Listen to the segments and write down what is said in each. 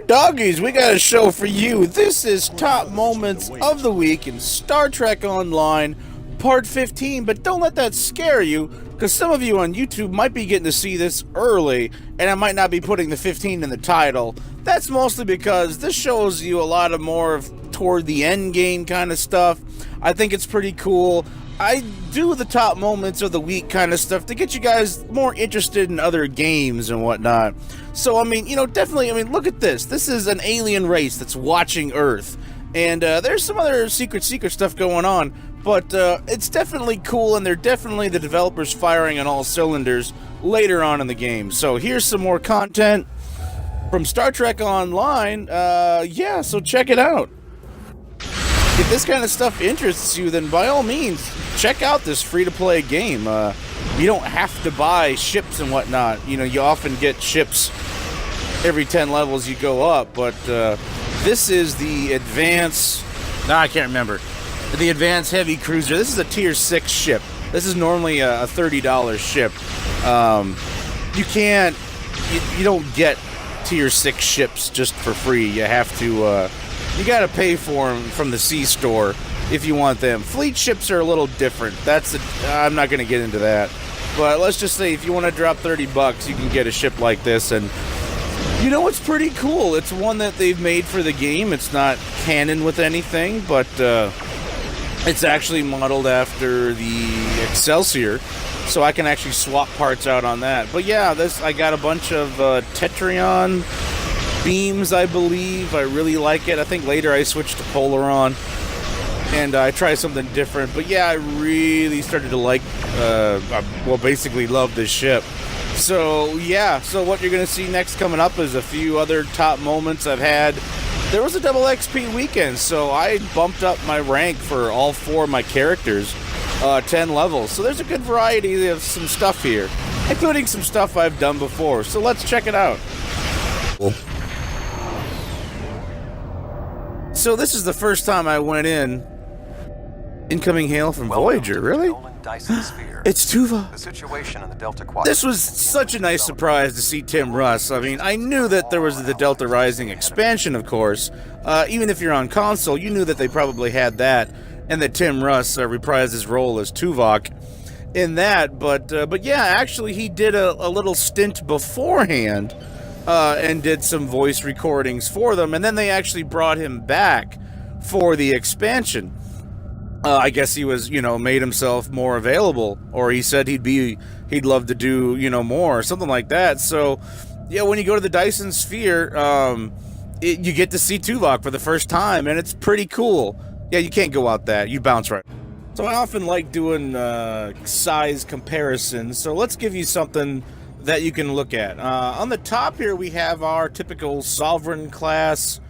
Doggies, we got a show for you. This is Top Moments of the Week in Star Trek Online, Part 15. But don't let that scare you, because some of you on YouTube might be getting to see this early, and I might not be putting the 15 in the title. That's mostly because this shows you a lot of more of toward the end game kind of stuff. I think it's pretty cool. I do the Top Moments of the Week kind of stuff to get you guys more interested in other games and whatnot. So, I mean, definitely, look at this. This is an alien race that's watching Earth. And there's some other secret stuff going on. But it's definitely cool, and they're definitely the developers firing on all cylinders later on in the game. So here's some more content from Star Trek Online. Yeah, so check it out. If this kind of stuff interests you, then by all means, check out this free-to-play game. You don't have to buy ships and whatnot. You often get ships every 10 levels you go up, but this is the Advanced... I can't remember. The Advanced Heavy Cruiser. This is a Tier 6 ship. This is normally a $30 ship. You don't get Tier 6 ships just for free. You have to... you gotta pay for them from the C-store if you want them. Fleet ships are a little different. I'm not gonna get into that. But let's just say if you want to drop $30, you can get a ship like this, and it's pretty cool. It's one that they've made for the game. It's not canon with anything, but it's actually modeled after the Excelsior, so I can actually swap parts out on that. But yeah, I got a bunch of Tetrion beams, I believe. I really like it. I think later I switched to Polaron, and I tried something different. But yeah, I really started to like, basically love this ship. So yeah, so what you're going to see next coming up is a few other top moments I've had. There was a double XP weekend, so I bumped up my rank for all 4 of my characters, 10 levels. So there's a good variety of some stuff here, including some stuff I've done before. So let's check it out. Cool. So this is the first time I went in. Incoming hail from Voyager, really? It's Tuva. The situation in the Delta Quadrant. This was such a nice surprise to see Tim Russ. I knew that there was the Delta Rising expansion, of course. Even if you're on console, you knew that they probably had that, and that Tim Russ reprised his role as Tuvok in that. But yeah, actually, he did a little stint beforehand. And did some voice recordings for them, and then they actually brought him back for the expansion. I guess he was, made himself more available, or he said he'd love to do, more, or something like that. So, yeah, when you go to the Dyson Sphere, you get to see Tuvok for the first time, and it's pretty cool. Yeah, you can't go out that. You bounce right. So I often like doing size comparisons, so let's give you something that you can look at. On the top here, we have our typical Sovereign class,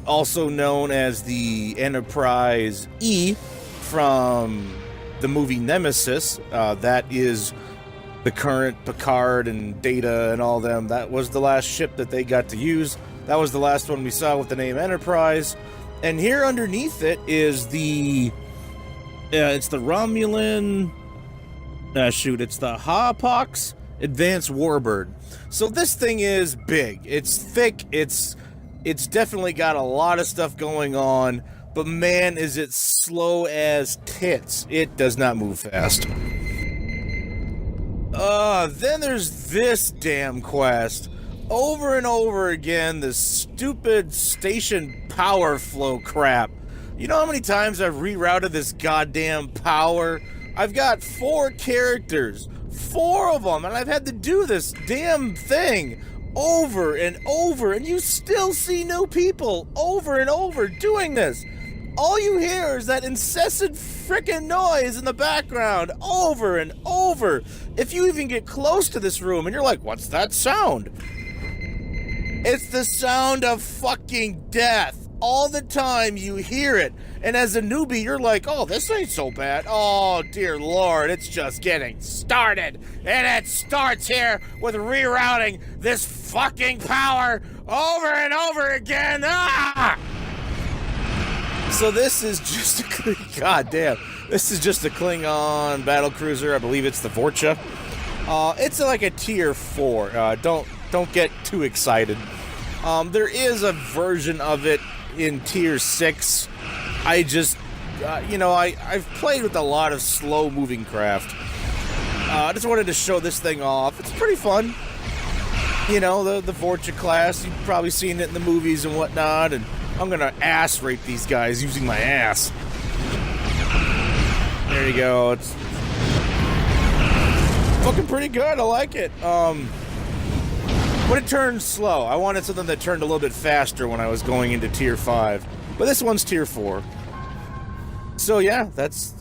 also known as the Enterprise-E from the movie Nemesis. That is the current Picard and Data and all them. That was the last ship that they got to use. That was the last one we saw with the name Enterprise. And here underneath it is it's the Romulan... it's the Ha'pax Advance Warbird. So this thing is big. It's thick. It's definitely got a lot of stuff going on. But man, is it slow as tits. It does not move fast. Then there's this damn quest. Over and over again, this stupid station power flow crap. You know how many times I've rerouted this goddamn power? I've got 4 characters, 4 of them, and I've had to do this damn thing over and over, and you still see new people over and over doing this. All you hear is that incessant frickin' noise in the background over and over. If you even get close to this room and you're like, what's that sound? It's the sound of fucking death. All the time you hear it. And as a newbie, you're like, oh, this ain't so bad. Oh, dear Lord, it's just getting started. And it starts here with rerouting this fucking power over and over again. Ah! So this is just a... goddamn. This is just a Klingon battlecruiser. I believe it's the Vorcha. It's like a tier 4. Don't get too excited. There is a version of it in Tier 6. I just, I've played with a lot of slow-moving craft. I just wanted to show this thing off. It's pretty fun. You know, the Voyager class, you've probably seen it in the movies and whatnot, and I'm gonna ass rape these guys using my ass. There you go. It's looking pretty good. I like it. When it turns slow, I wanted something that turned a little bit faster when I was going into Tier 5. But this one's Tier 4. So yeah, that's...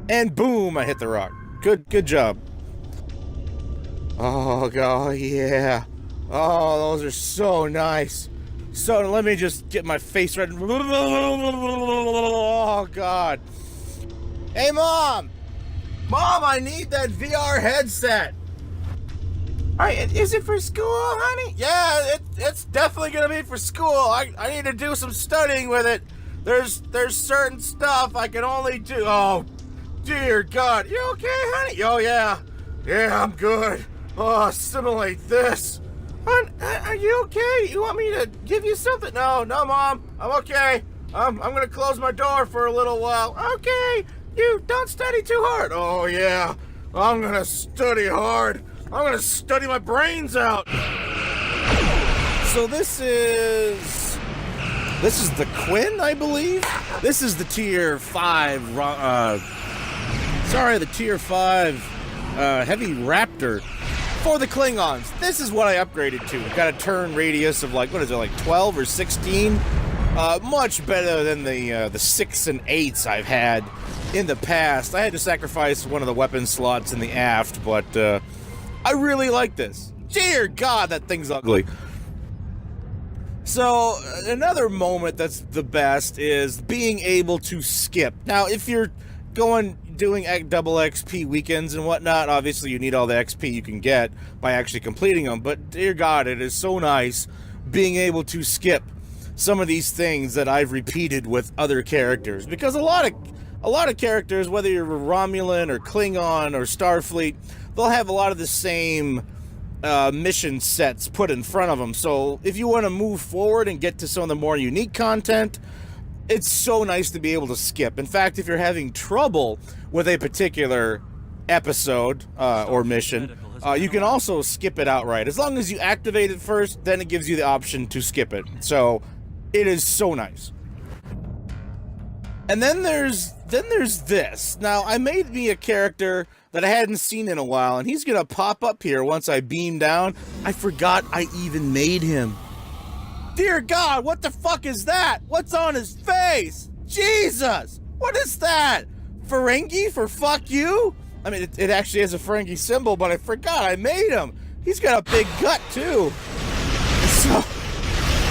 And boom, I hit the rock. Good job. Oh, God, yeah. Oh, those are so nice. So, let me just get my face right... Oh, God. Hey, Mom! Mom, I need that VR headset! Alright, is it for school, honey? Yeah, it's definitely gonna be for school. I need to do some studying with it. There's certain stuff I can only do. Oh, dear God. You okay, honey? Oh, yeah. Yeah, I'm good. Oh, assimilate this. Hon, are you okay? You want me to give you something? No, Mom. I'm okay. I'm gonna close my door for a little while. Okay. You don't study too hard. Oh, yeah. I'm gonna study hard. I'm gonna study my brains out. So this is the Quinn, I believe. This is the Tier 5. The Tier 5 Heavy Raptor for the Klingons. This is what I upgraded to. I've got a turn radius of like 12 or 16. Much better than the 6 and 8s I've had in the past. I had to sacrifice one of the weapon slots in the aft, but I really like this. Dear God, that thing's ugly. So, another moment that's the best is being able to skip. Now, if you're doing double XP weekends and whatnot, obviously you need all the XP you can get by actually completing them. But, dear God, it is so nice being able to skip some of these things that I've repeated with other characters. Because a lot of characters, whether you're Romulan or Klingon or Starfleet, they'll have a lot of the same mission sets put in front of them. So if you want to move forward and get to some of the more unique content, it's so nice to be able to skip. In fact, if you're having trouble with a particular episode or mission, you can also skip it outright. As long as you activate it first, then it gives you the option to skip it. So it is so nice. And then there's this. Now, I made me a character that I hadn't seen in a while, and he's gonna pop up here once I beam down. I forgot I even made him. Dear God, what the fuck is that? What's on his face? Jesus! What is that? Ferengi for fuck you? I mean, it actually has a Ferengi symbol, but I forgot I made him. He's got a big gut, too.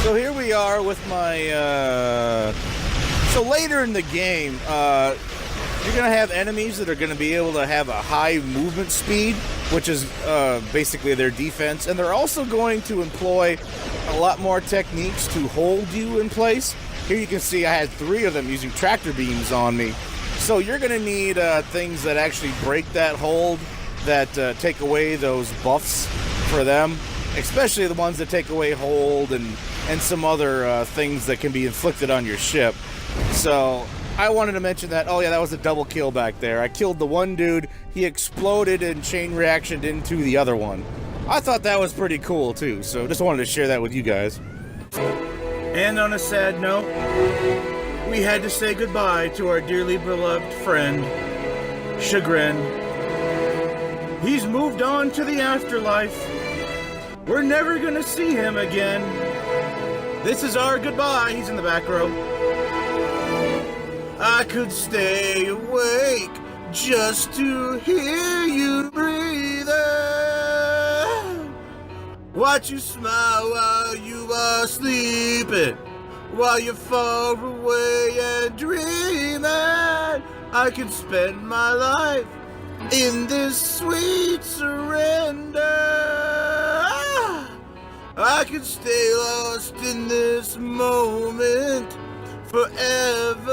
So here we are with my, So later in the game, you're going to have enemies that are going to be able to have a high movement speed, which is basically their defense. And they're also going to employ a lot more techniques to hold you in place. Here you can see I had 3 of them using tractor beams on me. So you're going to need things that actually break that hold, that take away those buffs for them, especially the ones that take away hold and some other things that can be inflicted on your ship. So I wanted to mention that. Oh yeah, that was a double kill back there. I killed the one dude, he exploded and chain reactioned into the other one. I thought that was pretty cool too, so just wanted to share that with you guys. And on a sad note, we had to say goodbye to our dearly beloved friend, Chagrin. He's moved on to the afterlife. We're never gonna see him again. This is our goodbye. He's in the back row. I could stay awake just to hear you breathing. Watch you smile while you are sleeping, while you're far away and dreaming. I could spend my life in this sweet surrender. I could stay lost in this moment forever.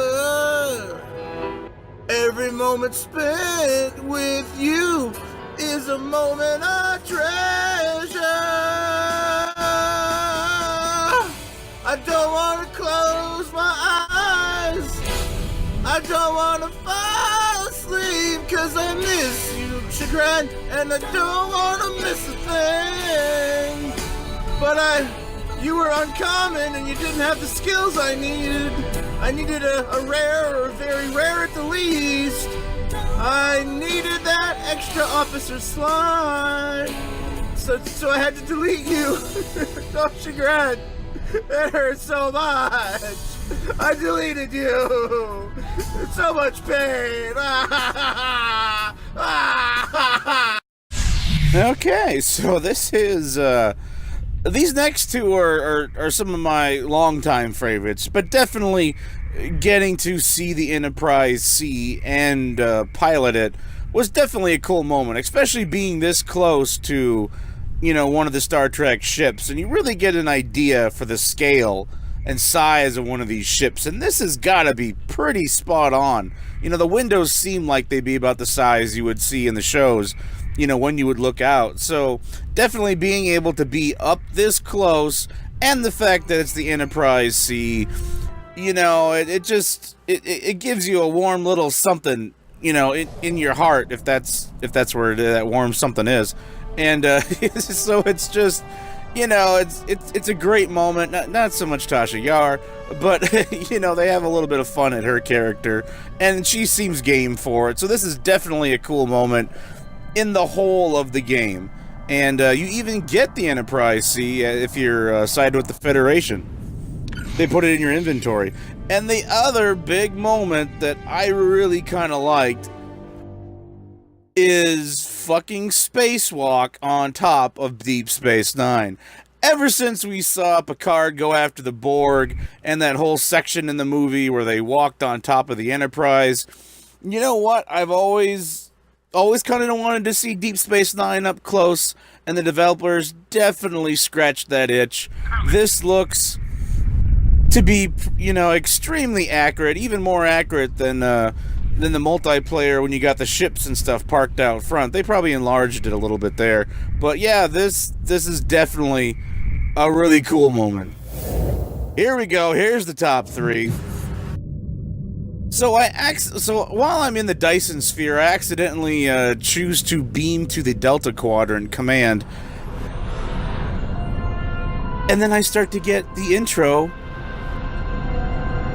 Every moment spent with you is a moment I treasure. I don't wanna fall asleep, cause I miss you, Chagrin, and I don't wanna miss a thing. But you were uncommon, and you didn't have the skills I needed. I needed a rare, or very rare at the least. I needed that extra officer slide. So I had to delete you. Oh, Chagrin, it hurts so much. I deleted you. It's so much pain. Okay, so this is these next two are some of my longtime favorites, but definitely getting to see the Enterprise-C and pilot it was definitely a cool moment, especially being this close to, you know, one of the Star Trek ships, and you really get an idea for the scale and size of one of these ships, and this has got to be pretty spot on. You know, the windows seem like they'd be about the size you would see in the shows, you know, when you would look out. So definitely being able to be up this close, and the fact that it's the Enterprise-C, you know, it gives you a warm little something, you know, in your heart, if that's where that warm something is. And so it's just, you know, it's a great moment. Not so much Tasha Yar, but you know, they have a little bit of fun at her character, and she seems game for it. So this is definitely a cool moment in the whole of the game. And you even get the Enterprise-C if you're sided with the Federation. They put it in your inventory. And the other big moment that I really kind of liked is fucking Spacewalk on top of Deep Space Nine. Ever since we saw Picard go after the Borg, and that whole section in the movie where they walked on top of the Enterprise, you know what? I've always kind of wanted to see Deep Space Nine up close, and the developers definitely scratched that itch. This looks to be, you know, extremely accurate, even more accurate than the multiplayer when you got the ships and stuff parked out front. They probably enlarged it a little bit there, but yeah, this is definitely a really cool moment. Here we go. Here's the top three. So while I'm in the Dyson sphere, I accidentally choose to beam to the Delta Quadrant command, and then I start to get the intro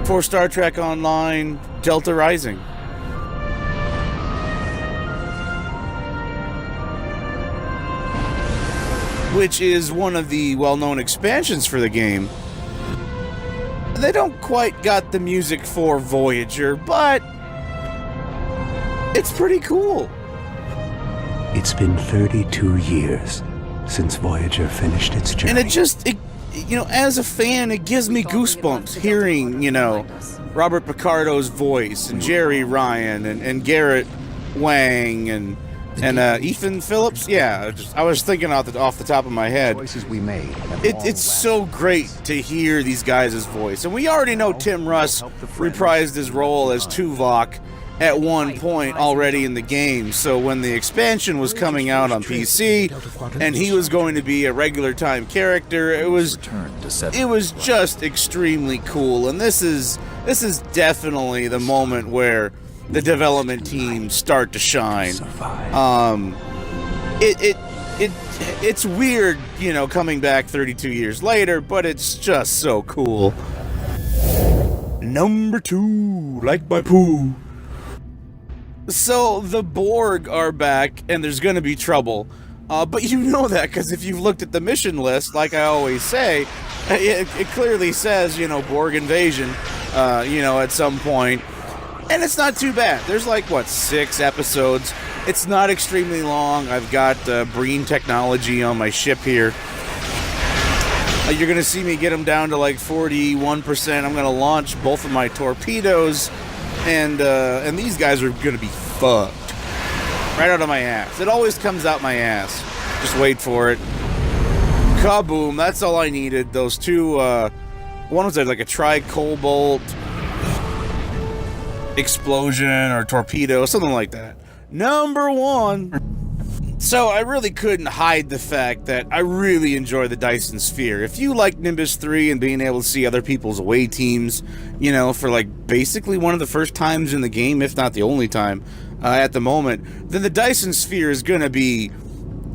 for Star Trek Online Delta Rising. Which is one of the well-known expansions for the game. They don't quite got the music for Voyager, but it's pretty cool. It's been 32 years since Voyager finished its journey. And it you know, as a fan, it gives me goosebumps hearing, you know, Robert Picardo's voice, and Jerry Ryan, and Garrett Wang, and Ethan Phillips. Yeah, I was thinking off the top of my head. Choices we made. It's so great to hear these guys' voice, and we already know Tim Russ reprised his role as Tuvok at one point already in the game. So when the expansion was coming out on PC, and he was going to be a regular time character, it was just extremely cool. And this is definitely the moment where the development team start to shine. It's weird, you know, coming back 32 years later, but it's just so cool. Number 2, like my poo. So the Borg are back, and there's gonna be trouble. But you know that because if you've looked at the mission list, like I always say, it clearly says, you know, Borg invasion, you know, at some point. And it's not too bad. There's like, what, 6 episodes. It's not extremely long. I've got Breen technology on my ship here. You're going to see me get them down to like 41%. I'm going to launch both of my torpedoes. And these guys are going to be fucked. Right out of my ass. It always comes out my ass. Just wait for it. Kaboom. That's all I needed. Those two, one was like a tri-cobalt explosion or torpedo, something like that. Number 1. So I really couldn't hide the fact that I really enjoy the Dyson Sphere. If you like Nimbus 3 and being able to see other people's away teams, you know, for like basically one of the first times in the game, if not the only time at the moment, then the Dyson Sphere is going to be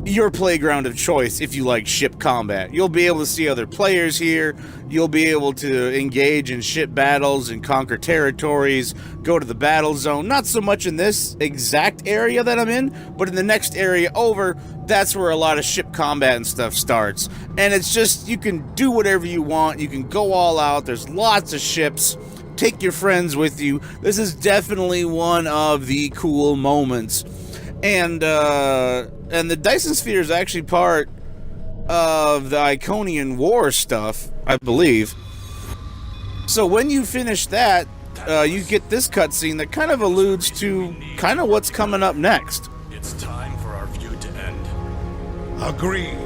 your playground of choice if you like ship combat. You'll be able to see other players here. You'll be able to engage in ship battles and conquer territories, go to the battle zone. Not so much in this exact area that I'm in, but in the next area over, that's where a lot of ship combat and stuff starts. And it's just, you can do whatever you want. You can go all out. There's lots of ships. Take your friends with you. This is definitely one of the cool moments. And the Dyson Sphere is actually part of the Iconian War stuff, I believe. So when you finish that, you get this cutscene that kind of alludes to kind of what's coming up next. It's time for our feud to end. Agreed.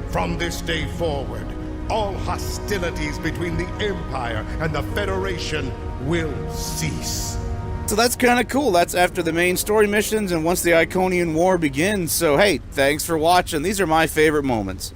From this day forward, all hostilities between the Empire and the Federation will cease. So that's kind of cool. That's after the main story missions and once the Iconian War begins. So hey, thanks for watching. These are my favorite moments.